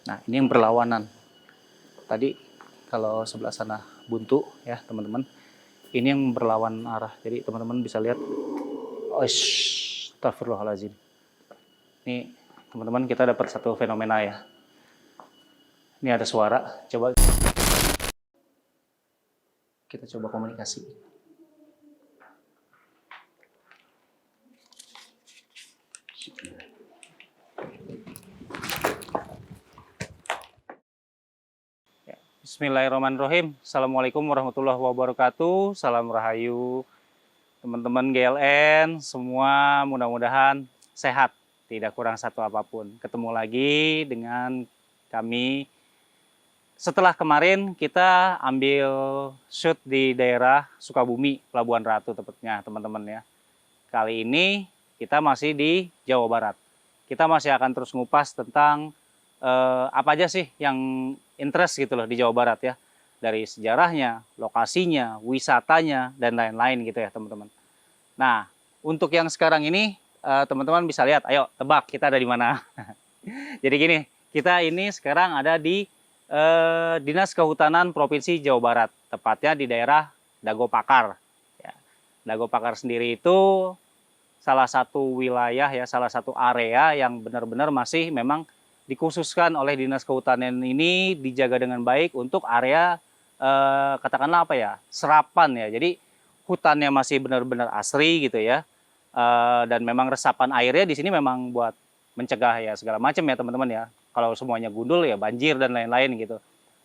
Nah, ini yang berlawanan. Tadi kalau sebelah sana buntu ya teman-teman, ini yang berlawan arah. Jadi teman-teman bisa lihat, astagfirullahaladzim. Ini teman-teman kita dapat satu fenomena ya. Ini ada suara, coba kita coba komunikasi. Bismillahirrahmanirrahim. Assalamualaikum warahmatullahi wabarakatuh. Salam rahayu. Teman-teman GLN, semua mudah-mudahan sehat. Tidak kurang satu apapun. Ketemu lagi dengan kami. Setelah kemarin kita ambil shoot di daerah Sukabumi, Pelabuhan Ratu tepatnya teman-teman ya. Kali ini kita masih di Jawa Barat. Kita masih akan terus ngupas tentang apa aja sih yang interest gitu loh di Jawa Barat ya. Dari sejarahnya, lokasinya, wisatanya, dan lain-lain gitu ya teman-teman. Nah, untuk yang sekarang ini teman-teman bisa lihat, ayo tebak kita ada di mana. Jadi gini, kita ini sekarang ada di Dinas Kehutanan Provinsi Jawa Barat, tepatnya di daerah Dago Pakar. Ya. Dago Pakar sendiri itu salah satu wilayah ya, salah satu area yang benar-benar masih memang dikhususkan oleh Dinas Kehutanan ini dijaga dengan baik untuk area katakanlah apa ya, serapan ya. Jadi hutannya masih benar-benar asri gitu ya. Dan memang resapan airnya di sini memang buat mencegah ya segala macam ya teman-teman ya. Kalau semuanya gundul ya banjir dan lain-lain gitu.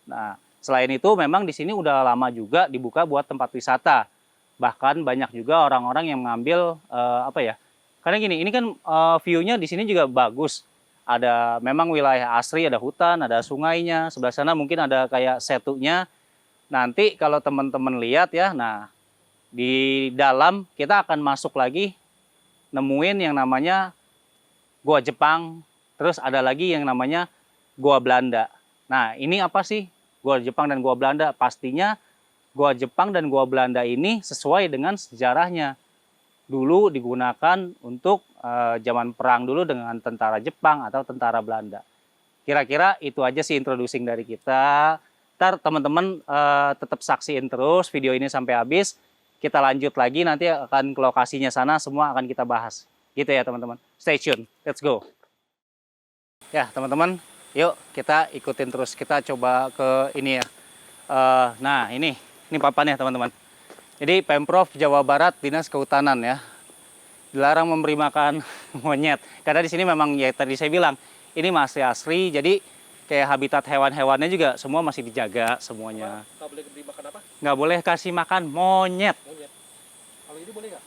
Nah, selain itu memang di sini udah lama juga dibuka buat tempat wisata. Bahkan banyak juga orang-orang yang mengambil apa ya? Karena gini, ini kan view-nya di sini juga bagus. Ada memang wilayah asri, ada hutan, ada sungainya. Sebelah sana mungkin ada kayak setunya. Nanti kalau teman-teman lihat ya, nah di dalam kita akan masuk lagi nemuin yang namanya Goa Jepang, terus ada lagi yang namanya Goa Belanda. Nah, ini apa sih Goa Jepang dan Goa Belanda? Pastinya Goa Jepang dan Goa Belanda ini sesuai dengan sejarahnya. Dulu digunakan untuk zaman perang dulu dengan tentara Jepang atau tentara Belanda. Kira-kira itu aja sih introducing dari kita. Ntar teman-teman tetap saksiin terus video ini sampai habis. Kita lanjut lagi, nanti akan ke lokasinya sana, semua akan kita bahas. Gitu ya teman-teman. Stay tune, let's go. Ya teman-teman, yuk kita ikutin terus. Kita coba ke ini ya. Nah ini papannya teman-teman. Jadi Pemprov Jawa Barat Dinas Kehutanan ya. Dilarang memberi makan monyet. Karena di sini memang ya tadi saya bilang, ini masih asri, jadi kayak habitat hewan-hewannya juga semua masih dijaga semuanya. Nggak boleh diberi makan apa? Nggak boleh kasih makan monyet. Monyet. Kalau ini boleh nggak?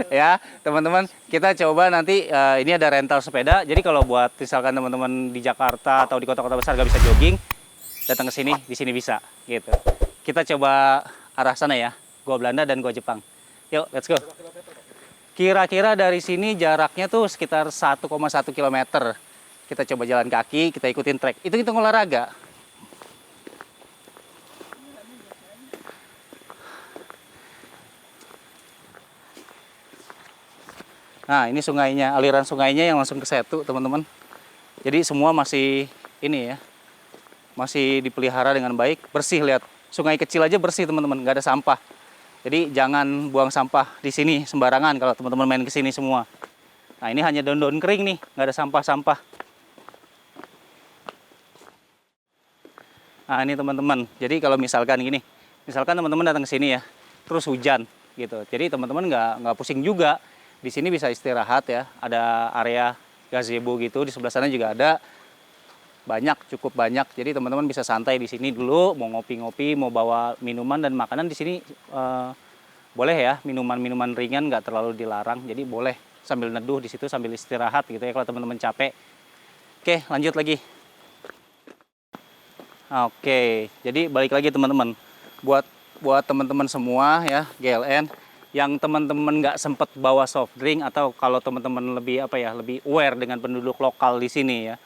Ya teman-teman, kita coba nanti ini ada rental sepeda. Jadi kalau buat misalkan teman-teman di Jakarta atau di kota-kota besar nggak bisa jogging, datang ke sini, di sini bisa gitu. Kita coba arah sana ya, Goa Belanda dan Goa Jepang. Yuk, let's go. Kira-kira dari sini jaraknya tuh sekitar 1,1 km. Kita coba jalan kaki, kita ikutin trek. Itu hitung olahraga. Nah, ini sungainya, aliran sungainya yang langsung ke Setu, teman-teman. Jadi semua masih ini ya, masih dipelihara dengan baik, bersih. Lihat, sungai kecil aja bersih, teman-teman, nggak ada sampah. Jadi jangan buang sampah di sini sembarangan kalau teman-teman main ke sini semua. Nah, ini hanya daun-daun kering nih, nggak ada sampah-sampah. Nah, ini teman-teman. Jadi kalau misalkan gini, misalkan teman-teman datang ke sini ya, terus hujan gitu. Jadi teman-teman nggak pusing juga. Di sini bisa istirahat ya. Ada area gazebo gitu, di sebelah sana juga ada. Banyak, cukup banyak. Jadi teman-teman bisa santai di sini dulu, mau ngopi-ngopi, mau bawa minuman dan makanan di sini boleh ya. Minuman-minuman ringan nggak terlalu dilarang. Jadi boleh sambil neduh di situ sambil istirahat gitu ya kalau teman-teman capek. Oke, lanjut lagi. Oke, jadi balik lagi teman-teman. Buat teman-teman semua ya, GLN yang teman-teman nggak sempat bawa soft drink atau kalau teman-teman lebih apa ya, lebih aware dengan penduduk lokal di sini ya.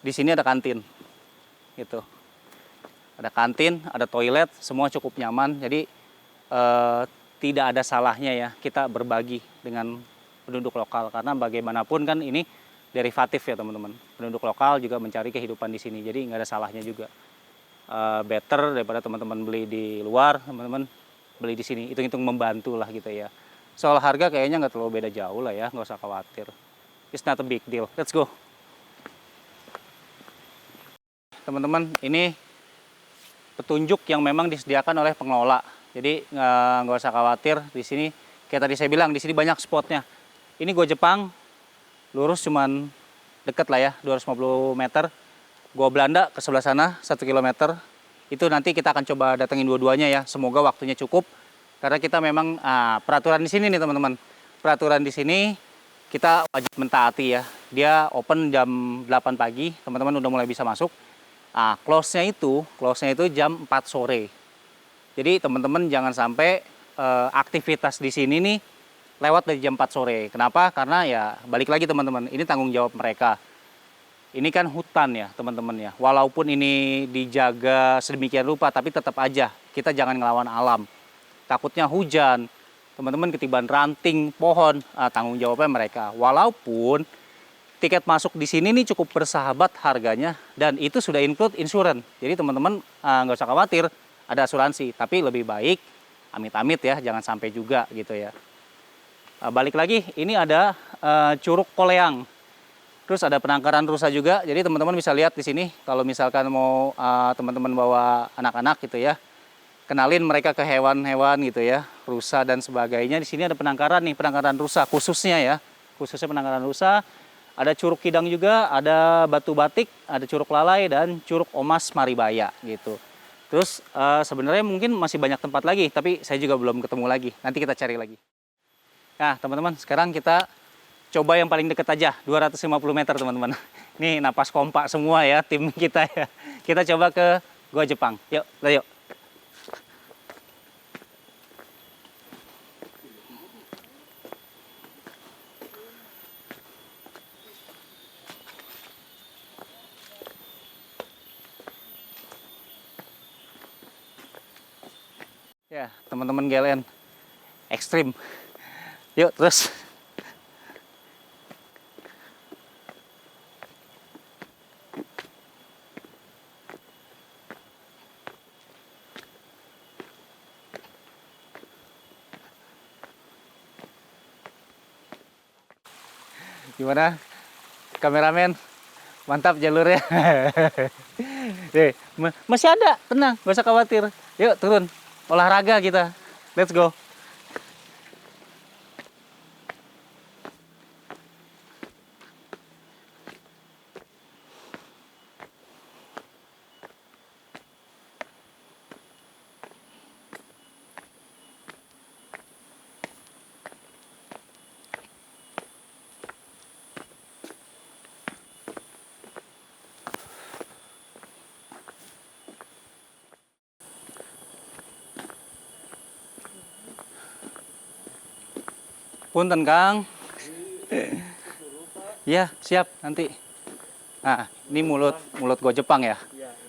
Di sini ada kantin. Gitu. Ada kantin, ada toilet, semua cukup nyaman. Jadi tidak ada salahnya ya kita berbagi dengan penduduk lokal karena bagaimanapun kan ini derivatif ya teman-teman. Penduduk lokal juga mencari kehidupan di sini, jadi nggak ada salahnya juga. Better daripada teman-teman beli di luar, teman-teman beli di sini. Hitung-hitung membantu lah gitu ya. Soal harga kayaknya nggak terlalu beda jauh lah ya, nggak usah khawatir. It's not a big deal. Let's go. Teman-teman, ini petunjuk yang memang disediakan oleh pengelola. Jadi nggak usah khawatir di sini. Kayak tadi saya bilang, di sini banyak spotnya. Ini Gua Jepang, lurus cuman deket lah ya, 250 meter. Gua Belanda ke sebelah sana, 1 kilometer. Itu nanti kita akan coba datengin dua-duanya ya. Semoga waktunya cukup. Karena kita memang peraturan di sini nih teman-teman. Peraturan di sini kita wajib mentaati ya. Dia open jam 8 pagi, teman-teman udah mulai bisa masuk. Close-nya itu jam 4 sore. Jadi teman-teman jangan sampai aktivitas di sini nih lewat dari jam 4 sore. Kenapa? Karena ya balik lagi teman-teman, ini tanggung jawab mereka. Ini kan hutan ya teman-teman ya. Walaupun ini dijaga sedemikian rupa, tapi tetap aja kita jangan ngelawan alam. Takutnya hujan, teman-teman ketiban ranting, pohon, tanggung jawabnya mereka. Walaupun tiket masuk di sini nih cukup bersahabat harganya, dan itu sudah include insurance. Jadi teman-teman nggak usah khawatir, ada asuransi. Tapi lebih baik amit-amit ya, jangan sampai juga gitu ya. Balik lagi, ini ada Curug Koleang. Terus ada penangkaran rusa juga. Jadi teman-teman bisa lihat di sini kalau misalkan mau teman-teman bawa anak-anak gitu ya, kenalin mereka ke hewan-hewan gitu ya, rusa dan sebagainya. Di sini ada penangkaran nih, penangkaran rusa khususnya ya. Khususnya penangkaran rusa. Ada Curug Kidang juga, ada Batu Batik, ada Curug Lalai dan Curug Omas Maribaya gitu. Terus sebenarnya mungkin masih banyak tempat lagi, tapi saya juga belum ketemu lagi. Nanti kita cari lagi. Nah, teman-teman, sekarang kita coba yang paling dekat aja, 250 meter teman-teman. Ini napas kompak semua ya tim kita ya. Kita coba ke Gua Jepang. Yuk, yuk. Ya, teman-teman GLN ekstrim. Yuk, terus. Gimana? Kameramen, mantap jalurnya. Masih ada, tenang, gak usah khawatir. Yuk, turun. Olahraga kita. Let's go. Punten, Kang. Ya, siap nanti. Nah, ini mulut Gua Jepang ya.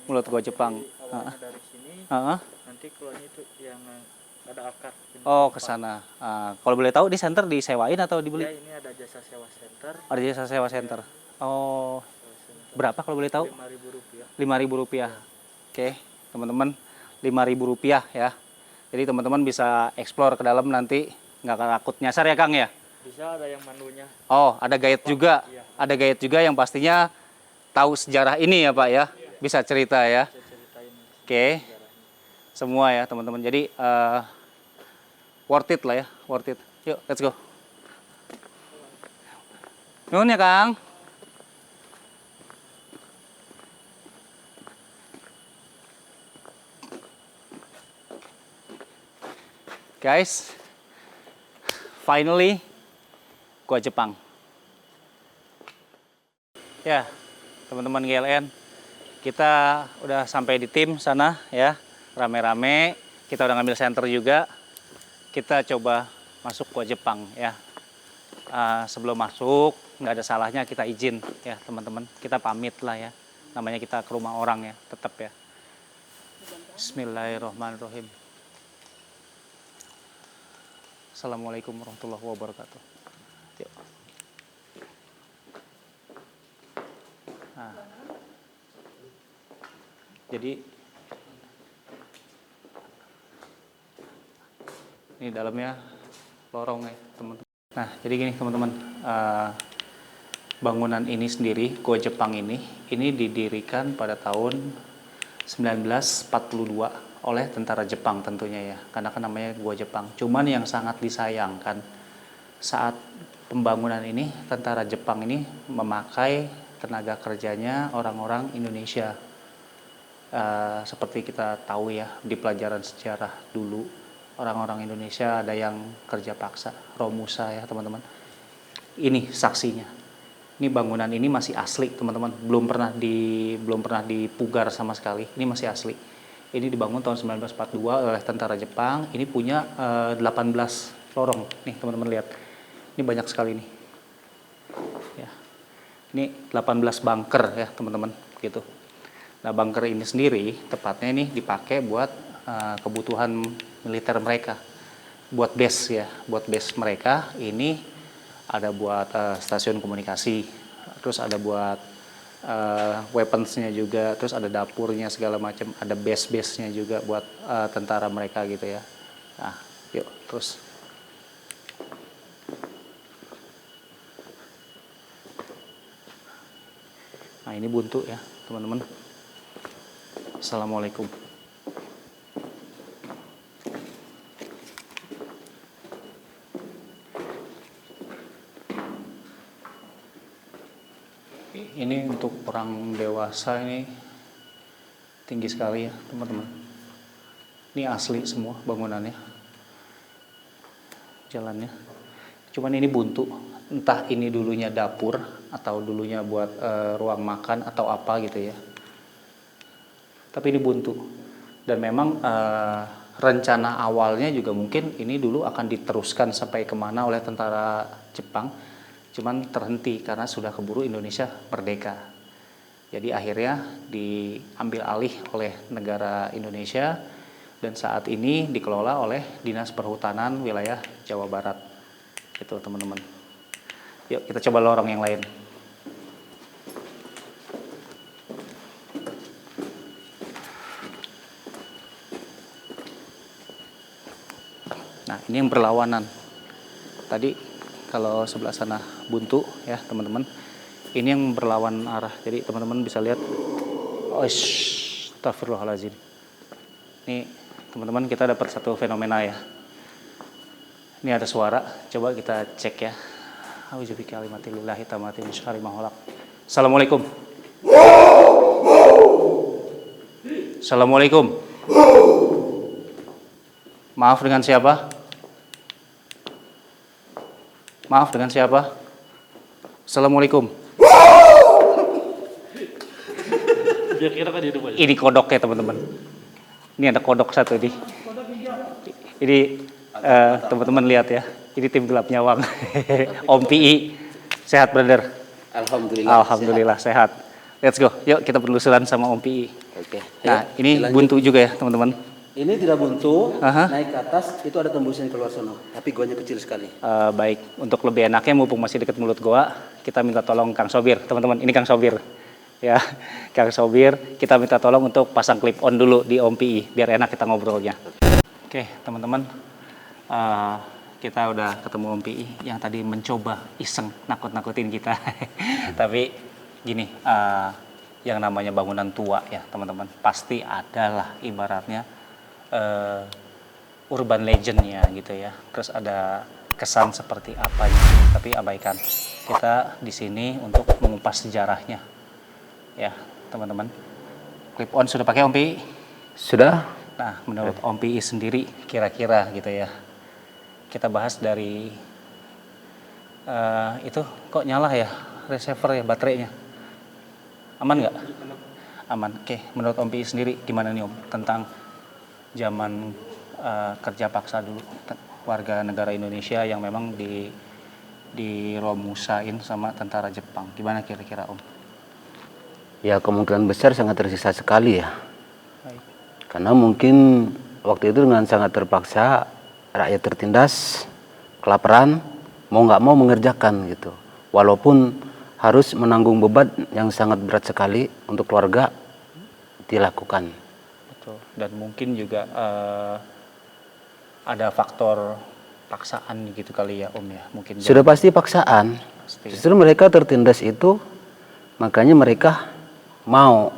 Mulut Gua Jepang. Awalnya dari sini, Heeh. nanti keluarnya itu yang ada akar. Oh, ke sana. Kalau boleh tahu di center disewain atau dibeli? Ya, ini ada jasa sewa center. Ada jasa sewa center. Oh, berapa kalau boleh tahu? Rp5.000. Rp5.000. Oke, teman-teman, Rp5.000 ya. Jadi teman-teman bisa explore ke dalam nanti, nggak takut nyasar ya Kang ya? Bisa, ada yang mandunya. Oh, ada guide juga. Iya. Ada guide juga yang pastinya tahu sejarah ini ya Pak ya. Bisa cerita ya. Saya ceritain Oke. sejarahnya. Semua ya teman-teman. Jadi worth it lah ya, worth it. Yuk, let's go. Nuhun ya Kang. Guys, finally Gua Jepang. Ya, teman-teman GLN, kita udah sampai di tim sana ya, rame-rame. Kita udah ngambil center juga. Kita coba masuk Gua Jepang ya. Sebelum masuk, nggak ada salahnya kita izin ya teman-teman. Kita pamit lah ya. Namanya kita ke rumah orang ya, tetap ya. Bismillahirrahmanirrahim. Assalamualaikum warahmatullahi wabarakatuh. Yuk. Nah, jadi ini dalamnya lorong ya teman-teman. Nah, jadi gini teman-teman, bangunan ini sendiri, Gua Jepang ini didirikan pada tahun 1942 oleh tentara Jepang tentunya ya, karena kan namanya Gua Jepang. Cuman yang sangat disayangkan saat pembangunan ini, tentara Jepang ini memakai tenaga kerjanya orang-orang Indonesia. Seperti kita tahu ya, di pelajaran sejarah dulu, orang-orang Indonesia ada yang kerja paksa, Romusa ya teman-teman. Ini saksinya. Ini bangunan ini masih asli teman-teman, belum pernah dipugar sama sekali. Ini masih asli. Ini dibangun tahun 1942 oleh tentara Jepang. Ini punya 18 lorong. Nih teman-teman lihat. Ini banyak sekali nih. Ya. Ini 18 bunker ya teman-teman gitu. Nah, bunker ini sendiri tepatnya ini dipakai buat kebutuhan militer mereka. Buat base ya, buat base mereka ini ada buat stasiun komunikasi, terus ada buat weaponsnya juga, terus ada dapurnya segala macam, ada base-base-nya juga buat tentara mereka gitu ya. Nah, yuk terus. Nah, ini buntu ya teman-teman. Assalamualaikum. Ini untuk orang dewasa ini tinggi sekali ya teman-teman. Ini asli semua bangunannya, jalannya. Cuman ini buntu, entah ini dulunya dapur atau dulunya buat ruang makan atau apa gitu ya. Tapi ini buntu. Dan memang rencana awalnya juga mungkin ini dulu akan diteruskan sampai kemana oleh tentara Jepang. Cuman terhenti karena sudah keburu Indonesia merdeka. Jadi akhirnya diambil alih oleh negara Indonesia dan saat ini dikelola oleh Dinas Perhutanan Wilayah Jawa Barat. Itu teman-teman. Yuk kita coba lorong yang lain. Nah, ini yang berlawanan. Tadi kalau sebelah sana buntu ya teman-teman, ini yang berlawan arah, jadi teman-teman bisa lihat. Astagfirullahaladzim. Ini teman-teman kita dapat satu fenomena ya. Ini ada suara, coba kita cek ya. Assalamualaikum. Assalamualaikum. Maaf, dengan siapa? Maaf, dengan siapa? Assalamualaikum. Biar kira kan hidup aja. Ini kodok ya teman-teman. Ini ada kodok satu nih. Ini teman-teman lihat ya. Ini tim gelap nyawang. Om PI. Sehat brother? Alhamdulillah. Alhamdulillah sehat. Let's go. Yuk kita penelusuran sama Om PI. Oke. Nah, Ayo, ini dilanjut. buntu juga ya teman-teman. Ini tidak buntu, Aha. naik ke atas itu ada tembusnya keluar sono, tapi goanya kecil sekali. Baik, untuk lebih enaknya mumpung masih dekat mulut goa, kita minta tolong Kang Sobir, teman-teman. Ini Kang Sobir, ya, Kang Sobir. Kita minta tolong untuk pasang clip on dulu di Om PI, biar enak kita ngobrolnya. Oke, teman-teman, kita udah ketemu Om PI yang tadi mencoba iseng nakut-nakutin kita. Tapi gini, yang namanya bangunan tua ya, teman-teman, pasti adalah ibaratnya urban legendnya gitu ya. Terus ada kesan seperti apanya, tapi abaikan. Kita di sini untuk mengupas sejarahnya, ya teman-teman. Clip on sudah pakai Om PI? Sudah. Nah, menurut Om PI sendiri kira-kira gitu ya. Kita bahas dari itu kok nyala ya receiver ya baterainya. Aman nggak? Aman. Oke, menurut Om PI sendiri gimana nih Om tentang zaman kerja paksa dulu warga negara Indonesia yang memang diromusain sama tentara Jepang. Gimana kira-kira Om? Ya kemungkinan besar sangat tersisa sekali ya. Baik. Karena mungkin waktu itu dengan sangat terpaksa rakyat tertindas, kelaparan, mau nggak mau mengerjakan gitu. Walaupun harus menanggung beban yang sangat berat sekali untuk keluarga dilakukan. Betul. Dan mungkin juga ada faktor paksaan gitu kali ya Om ya, mungkin. Sudah pasti paksaan. Pasti. Justru mereka tertindas itu, makanya mereka mau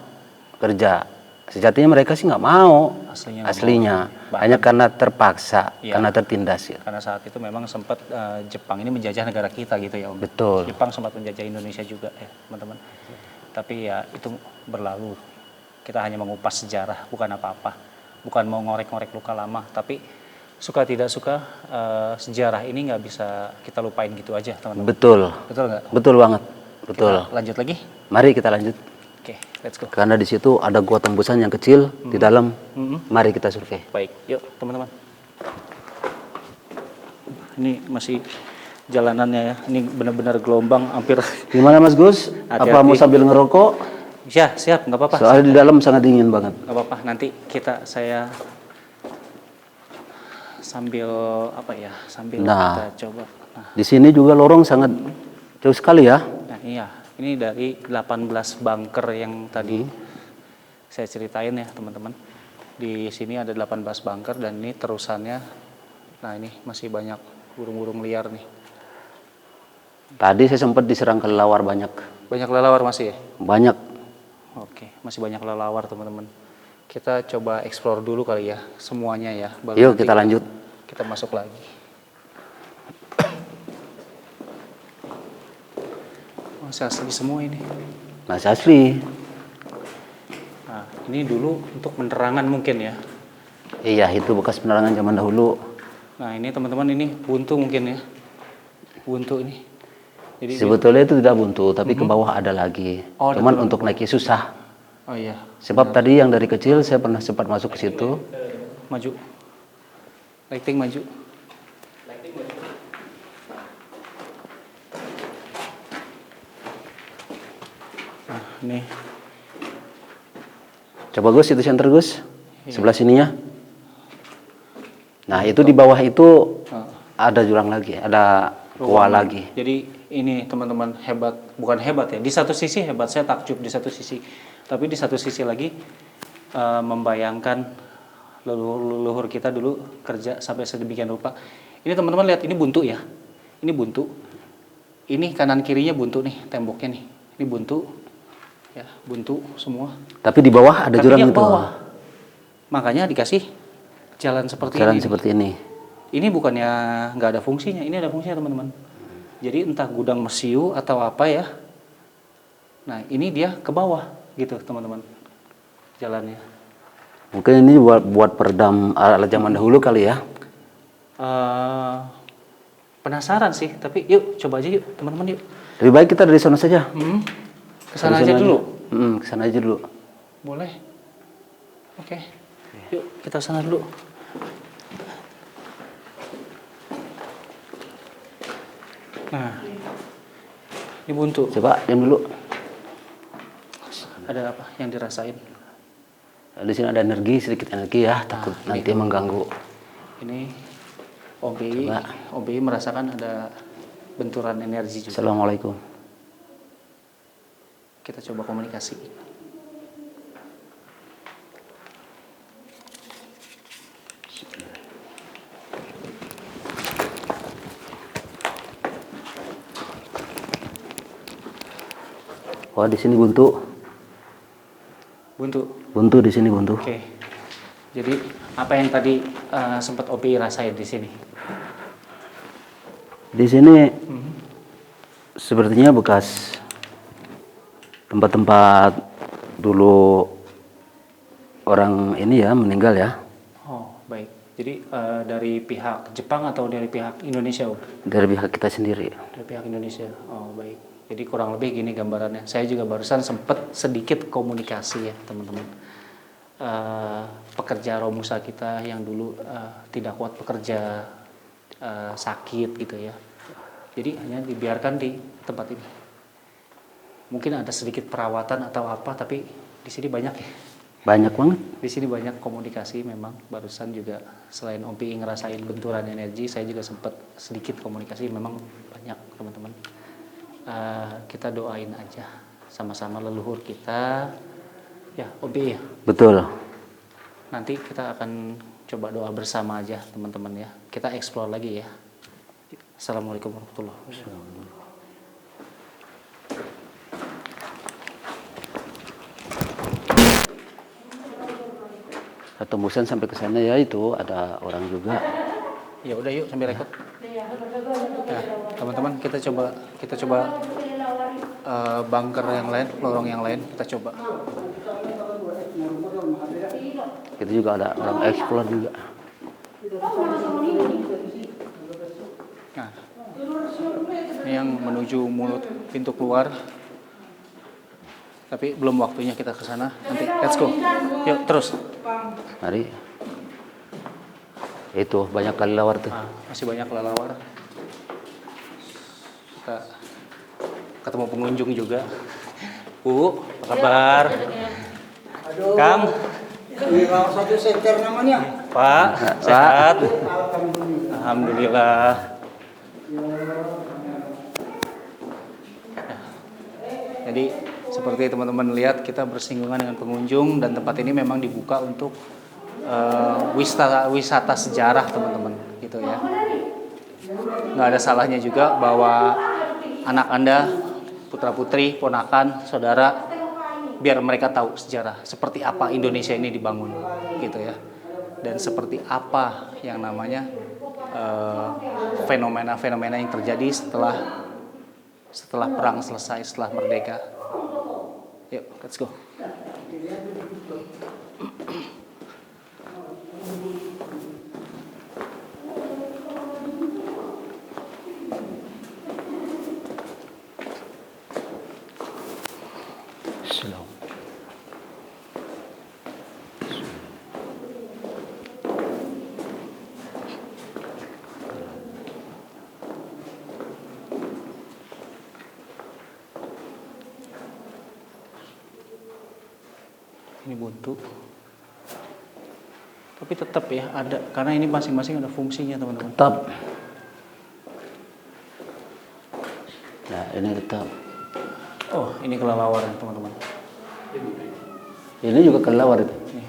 kerja. Sejatinya mereka sih nggak mau, aslinya. Hanya karena terpaksa, ya, karena tertindas. Ya. Karena saat itu memang sempat Jepang ini menjajah negara kita gitu ya Om. Betul. Jepang sempat menjajah Indonesia juga ya teman-teman. Tapi ya itu berlalu. Kita hanya mengupas sejarah, bukan apa-apa. Bukan mau ngorek-ngorek luka lama, tapi suka tidak suka sejarah ini nggak bisa kita lupain gitu aja teman-teman. Betul. Betul nggak? Betul banget. Betul. Kita lanjut lagi? Mari kita lanjut. Oke, let's go. Karena di situ ada gua tembusan yang kecil di dalam. Mari kita survei. Baik, yuk teman-teman. Ini masih jalanannya ya. Ini benar-benar gelombang hampir. Gimana Mas Gus? Hati-hati. Apa mau sambil ngerokok? Ya, siap, nggak apa-apa. Soalnya di dalam sangat dingin banget. Nggak apa-apa, nanti saya sambil apa ya? Sambil Nah. kita coba. Nah, Di sini juga lorong sangat jauh sekali ya. nah iya, ini dari 18 bunker yang tadi saya ceritain ya, teman-teman. Di sini ada 18 bunker dan ini terusannya. Nah, ini masih banyak burung-burung liar nih. Tadi saya sempat diserang kelelawar banyak. Banyak kelelawar masih ya? Banyak. Oke, masih banyak kelelawar teman-teman. Kita coba explore dulu kali ya, semuanya ya. Baru Yuk nanti kita lanjut. Kita masuk lagi. Masih asli semua ini. Masih asli. Nah, ini dulu untuk penerangan mungkin ya. Iya, itu bekas penerangan zaman dahulu. Nah, ini teman-teman ini buntu mungkin ya. Buntu ini. Jadi Sebetulnya itu tidak buntu, tapi ke bawah ada lagi. Oh, ada Cuman turun. untuk naiknya susah. Oh iya, Sebab tadi yang dari kecil saya pernah sempat masuk ke situ. maju. Lighting maju. Nah, ini Coba Gus, itu center Gus. Sebelah sininya. Nah, itu di bawah itu ada jurang lagi, ada gua lagi. Jadi ini teman-teman hebat, bukan hebat ya. Di satu sisi hebat, saya takjub di satu sisi. Tapi di satu sisi lagi membayangkan leluhur kita dulu kerja sampai sedemikian rupa. Ini teman-teman lihat, ini buntu ya. Ini buntu. Ini kanan kirinya buntu nih, temboknya nih. Ini buntu. Ya, buntu semua. Tapi di bawah ada Tapi jurang yang itu. bawah. Makanya dikasih jalan seperti Jalan ini. seperti ini. Ini bukannya nggak ada fungsinya, ini ada fungsinya teman-teman. Jadi entah gudang mesiu atau apa ya. Nah ini dia ke bawah gitu teman-teman jalannya. Mungkin ini buat peredam alat zaman dahulu kali ya. Penasaran sih, tapi yuk coba aja yuk teman-teman yuk. Lebih baik kita dari sana saja. Kesana Dari aja sana dulu. Kesana aja dulu. Boleh. Oke. Yuk kita sana dulu. Nah, ini buntu. Coba diam dulu. Ada apa yang dirasain? Di sini ada energi, sedikit energi ya, takut nanti mengganggu. Ini OBI merasakan ada benturan energi juga. Assalamualaikum. Kita coba komunikasi. Wah, di sini buntu. Buntu. Buntu di sini buntu. Oke. Jadi apa yang tadi sempat OBI rasain di sini? Di sini sepertinya bekas tempat-tempat dulu orang ini ya meninggal ya. Oh, baik. Jadi dari pihak Jepang atau dari pihak Indonesia, Om? Dari pihak kita sendiri. Dari pihak Indonesia. Oh, baik. Jadi kurang lebih gini gambarannya. Saya juga barusan sempat sedikit komunikasi ya, teman-teman. Pekerja Romusa kita yang dulu tidak kuat bekerja, sakit gitu ya. Jadi hanya dibiarkan di tempat ini. Mungkin ada sedikit perawatan atau apa, tapi di sini banyak ya. Banyak banget. Di sini banyak komunikasi memang. Barusan juga selain OPI ngerasain benturan energi, saya juga sempat sedikit komunikasi. Memang banyak teman-teman. kita doain aja sama-sama leluhur kita. Ya, Obi ya. Betul. Nanti kita akan coba doa bersama aja teman-teman ya. Kita explore lagi ya. Assalamualaikum warahmatullahi wabarakatuh. Tembusan sampai ke sana ya, itu ada orang juga. Ya udah yuk sambil rekod. Ya, teman-teman kita coba bunker yang lain, lorong yang lain kita coba. Itu juga ada orang explore juga. Nah, ini yang menuju mulut pintu keluar. Tapi belum waktunya kita ke sana. Nanti let's go. Yuk terus. Mari. Itu banyak kelelawar tuh. Nah, masih banyak kelelawar. Kita ketemu pengunjung juga. Bu, apa kabar? Kang. Satu seter namanya. Pak, sehat? Alhamdulillah. Jadi seperti teman-teman lihat, kita bersinggungan dengan pengunjung dan tempat ini memang dibuka untuk wisata sejarah teman-teman, gitu ya. Nggak ada salahnya juga bahwa anak Anda, putra-putri, ponakan, saudara, biar mereka tahu sejarah seperti apa Indonesia ini dibangun, gitu ya. Dan seperti apa yang namanya fenomena-fenomena yang terjadi setelah perang selesai, setelah merdeka. Yuk, let's go. Ini buntu, tapi tetap ya ada, karena ini masing-masing ada fungsinya teman-teman. Tetap. Ya, ini tetap. Oh, ini kelelawar teman-teman. Ini juga kelelawar itu. Nih,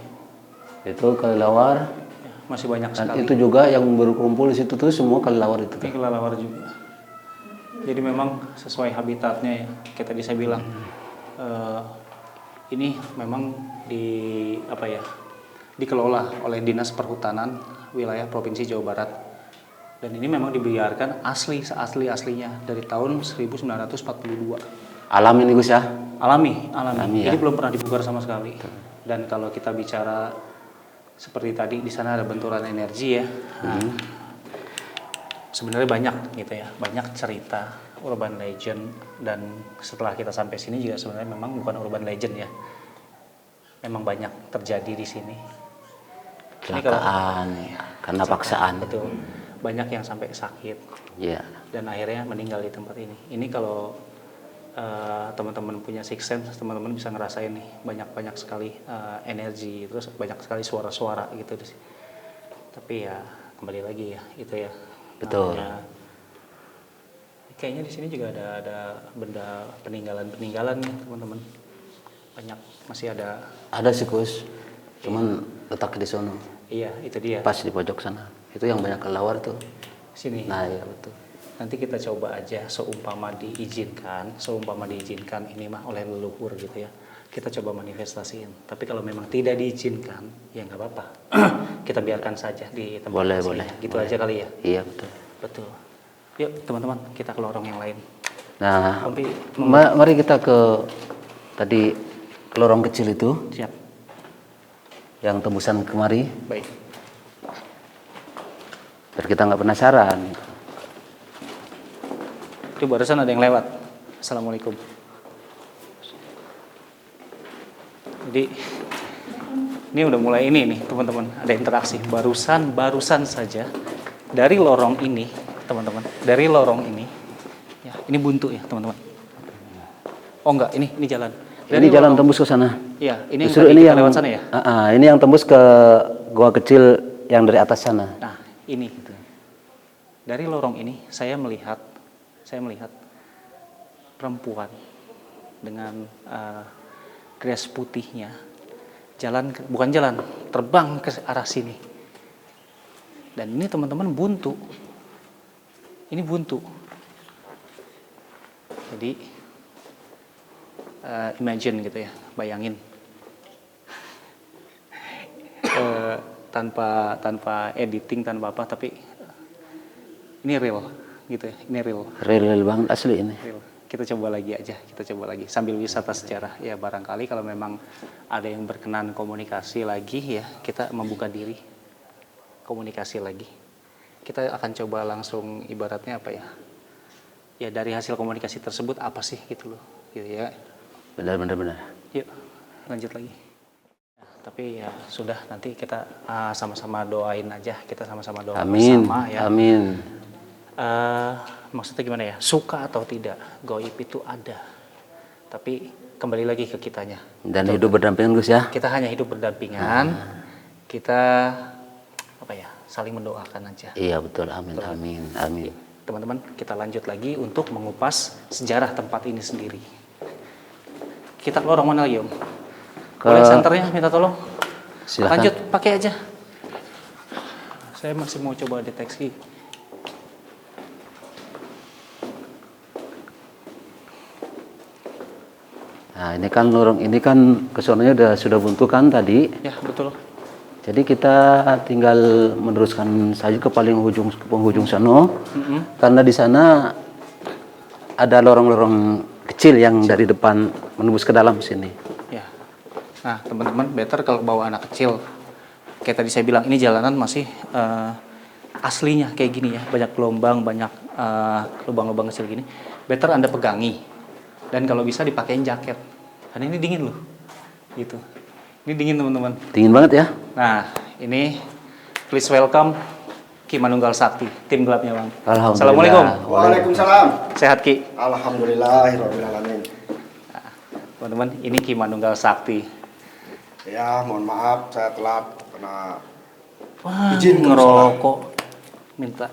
Itu kelelawar. ya, masih banyak Dan sekali. itu juga yang berkumpul di situ tuh semua kelelawar itu. Ini kelelawar juga. Jadi memang sesuai habitatnya ya. Kayak tadi saya bilang, ini memang dikelola oleh Dinas Perhutanan wilayah Provinsi Jawa Barat. Dan ini memang dibiarkan asli-aslinya dari tahun 1942. Alami nih Gus ya. Alami ya. Ini belum pernah dibongkar sama sekali. Dan kalau kita bicara seperti tadi, di sana ada benturan energi ya. Nah, sebenarnya banyak gitu ya, banyak cerita urban legend. Dan setelah kita sampai sini juga sebenarnya memang bukan urban legend ya, memang banyak terjadi di sini. Kecelakaan ya, karena paksaan. Betul, banyak yang sampai sakit. Iya. Dan akhirnya meninggal di tempat ini. Ini kalau teman-teman punya sixth sense, teman-teman bisa ngerasain nih banyak sekali energi, terus banyak sekali suara-suara gitu sih. Tapi ya kembali lagi ya itu ya. Betul. Namanya, kayaknya di sini juga ada benda peninggalan nih teman-teman. Banyak masih ada. Ada sih Gus, cuman letak di sono. Iya itu dia. Pas di pojok sana. Itu yang banyak kelelawar tuh. Sini. Nah iya betul. Nanti kita coba aja seumpama diizinkan ini mah oleh leluhur gitu ya. Kita coba manifestasiin. Tapi kalau memang tidak diizinkan, ya nggak apa-apa. Kita biarkan saja di tempat Boleh, aslinya. boleh. Gitu boleh. aja kali ya. Iya betul. Betul. Yuk teman-teman, kita ke lorong yang lain. Nah, Ompi, mari kita ke lorong kecil itu siap. yang tembusan kemari. Baik. Biar kita nggak penasaran. Itu barusan ada yang lewat. Assalamualaikum. Jadi ini udah mulai ini nih teman-teman, ada interaksi. Barusan saja dari lorong ini, teman-teman. Dari lorong ini, ya ini buntu ya teman-teman. Oh enggak, ini jalan. Ini jalan tembus ke sana. Iya, ini Justru yang ini tadi kita yang lewat sana ya. Ini yang tembus ke gua kecil yang dari atas sana. Nah, ini. Dari lorong ini saya melihat perempuan dengan dress putihnya bukan jalan, terbang ke arah sini. Dan ini teman-teman buntu. Ini buntu. Jadi imagine gitu ya, bayangin. Tanpa editing, tanpa apa, tapi ini real gitu ya, ini real. Real banget asli ini. Real. Kita coba lagi aja, kita coba lagi sambil wisata sejarah ya, barangkali kalau memang ada yang berkenan komunikasi lagi ya, kita membuka diri komunikasi lagi. Kita akan coba langsung ibaratnya apa ya? Ya dari hasil komunikasi tersebut apa sih gitu loh, gitu ya. Benar. Yuk, lanjut lagi. Nah, tapi ya sudah, nanti kita sama-sama doain aja, kita sama-sama doa bersama ya. Amin. Maksudnya gimana ya, suka atau tidak, goib itu ada, tapi kembali lagi ke kitanya. Dan hidup berdampingan Gus ya. Kita hanya hidup berdampingan, kita apa ya, saling mendoakan aja. Iya betul, amin. Teman-teman, kita lanjut lagi untuk mengupas sejarah tempat ini sendiri. Kita ke lorong mana lagi Om? Boleh senternya minta tolong? Silakan. Lanjut, pakai aja. Saya masih mau coba deteksi. Nah ini kan lorong ini kan kesononya sudah buntu kan tadi. Ya betul. Jadi kita tinggal meneruskan saja ke penghujung sana, karena di sana ada lorong-lorong kecil yang dari depan menembus ke dalam sini. Ya. Nah teman-teman, better kalau bawa anak kecil. Kayak tadi saya bilang, ini jalanan masih aslinya kayak gini ya, banyak gelombang, banyak lubang-lubang kecil gini. Better Anda pegangi. Dan kalau bisa dipakein jaket, karena ini dingin loh, gitu. Ini dingin teman-teman. Dingin banget ya. Nah, ini please welcome Ki Manunggal Sakti, tim gelapnya Bang. Alhamdulillah. Assalamualaikum. Waalaikumsalam. Sehat Ki? Alhamdulillahirrahmanirrahim. Nah, teman-teman, ini Ki Manunggal Sakti. Ya, mohon maaf saya telat karena Wah, izin ngerokok. Minta.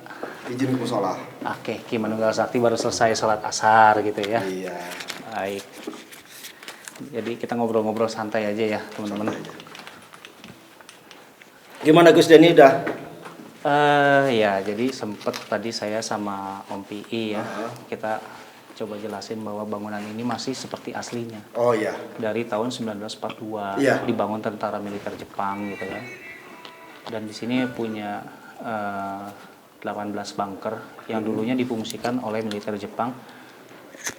izin ke musola. Oke, Ki Manunggal Sakti baru selesai sholat asar gitu ya. Iya. Baik. Jadi kita ngobrol-ngobrol santai aja ya teman-teman. Gimana Gus Denny udah? Ya jadi sempet tadi saya sama Om PI ya, kita coba jelasin bahwa bangunan ini masih seperti aslinya. Oh iya. Dari tahun 1942 Iya. dibangun tentara militer Jepang gitu kan. Dan di sini punya 18 bunker yang dulunya difungsikan oleh militer Jepang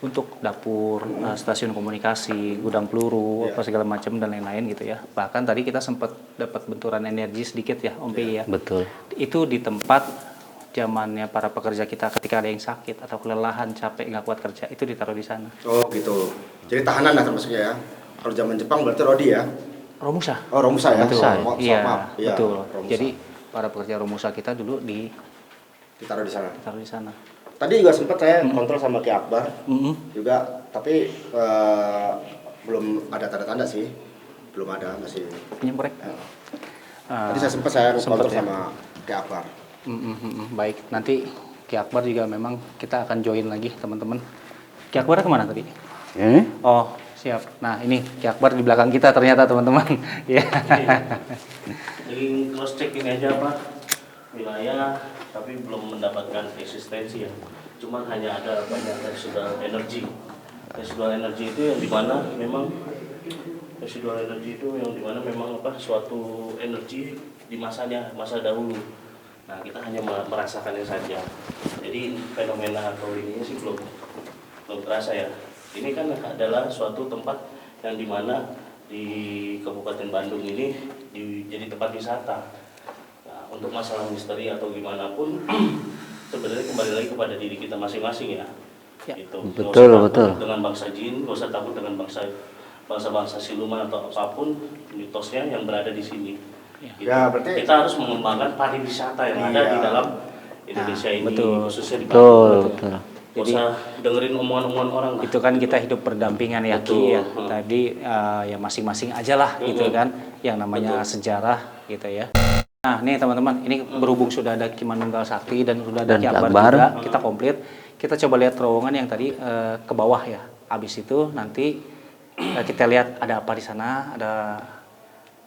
untuk dapur, stasiun komunikasi, gudang peluru, apa segala macam dan lain-lain gitu ya. Bahkan tadi kita sempat dapat benturan energi sedikit ya, Om Pi ya. Betul. Itu di tempat zamannya para pekerja kita ketika ada yang sakit atau kelelahan, capek, nggak kuat kerja, itu ditaruh di sana. Oh gitu. Jadi tahanan lah termasuknya ya. Kalau zaman Jepang berarti Rodi ya. Romusa. Oh Romusa ya. Betul. Oh, Iya, maaf. Iya, betul. Romusa. Jadi para pekerja Romusa kita dulu ditaruh di sana. ditaruh di sana. Tadi juga sempat saya kontrol sama Ki Akbar juga, tapi belum ada tanda-tanda sih, belum ada, masih. Penyemprek. Tadi saya kontrol ya? sama Ki Akbar. Baik, nanti Ki Akbar juga memang kita akan join lagi teman-teman. Ki Akbar kemana tadi? Oh siap. Nah ini Ki Akbar di belakang kita ternyata teman-teman. Ya. Jadi cross check ini aja Pak, wilayah tapi belum mendapatkan eksistensi ya. Cuman hanya ada banyak residual energi. Residual energi itu yang dimana memang suatu energi di masa dahulu. Nah kita hanya merasakannya saja. Jadi fenomena atau ininya sih belum terasa ya. Ini kan adalah suatu tempat yang dimana di Kabupaten Bandung ini jadi tempat wisata. Nah, untuk masalah misteri atau gimana pun sebenarnya kembali lagi kepada diri kita masing-masing ya. Gitu. Betul. Dengan bangsa jin, gak usah takut dengan bangsa siluman atau apapun mitosnya yang berada di sini. Gitu. Ya, berarti kita harus mengembangkan pariwisata yang ada di dalam Indonesia ini, khususnya di Bandung. Betul. Jadi usah dengerin omongan-omongan orang lah. Itu kan kita hidup berdampingan ya Ki ya. Tadi ya masing-masing aja lah gitu kan. Yang namanya sejarah gitu ya. Nah nih teman-teman, ini berhubung sudah ada Ki Manunggal Sakti dan sudah ada Ki Akbar juga, kita komplit. kita coba lihat terowongan yang tadi ke bawah ya. Habis itu nanti kita lihat ada apa di sana, ada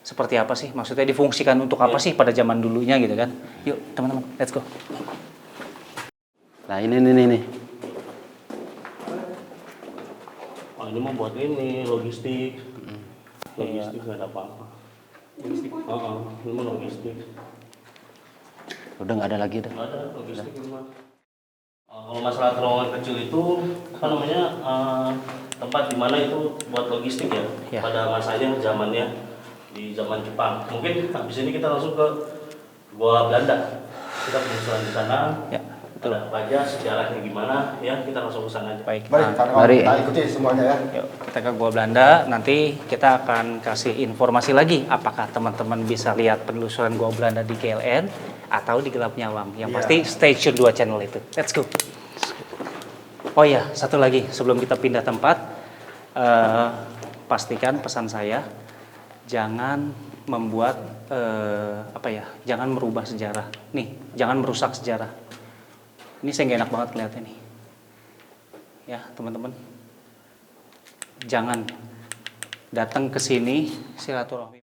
seperti apa sih, maksudnya difungsikan untuk apa sih pada zaman dulunya gitu kan. Yuk teman-teman, let's go. Nah ini. Oh, ini mau buat ini logistik. Logistik nggak ada apa-apa. Logistik. Ini mah logistik. Udah nggak ada lagi dah. Nggak ada logistik ini mah. Kalau masalah terowongan kecil itu apa namanya tempat di mana itu buat logistik ya. Ya. Pada masanya zamannya di zaman Jepang. Mungkin habis ini kita langsung ke Gua Belanda. Kita penelusuran di sana. Ya, betul. Ada apa aja, sejarahnya gimana, ya kita langsung ke sana aja. Baik. Baik, Mari. kita ikuti semuanya ya. Yuk, kita ke Gua Belanda. Nanti kita akan kasih informasi lagi apakah teman-teman bisa lihat penelusuran Gua Belanda di GLN atau di Gelap Nyawang. Yang pasti stay tune 2 channel itu. Let's go. Oh iya, satu lagi sebelum kita pindah tempat, pastikan pesan saya jangan membuat jangan merubah sejarah. Nih, jangan merusak sejarah. Ini saya nggak enak banget ngeliatnya nih. Ya, teman-teman. Jangan datang ke sini silaturahmi.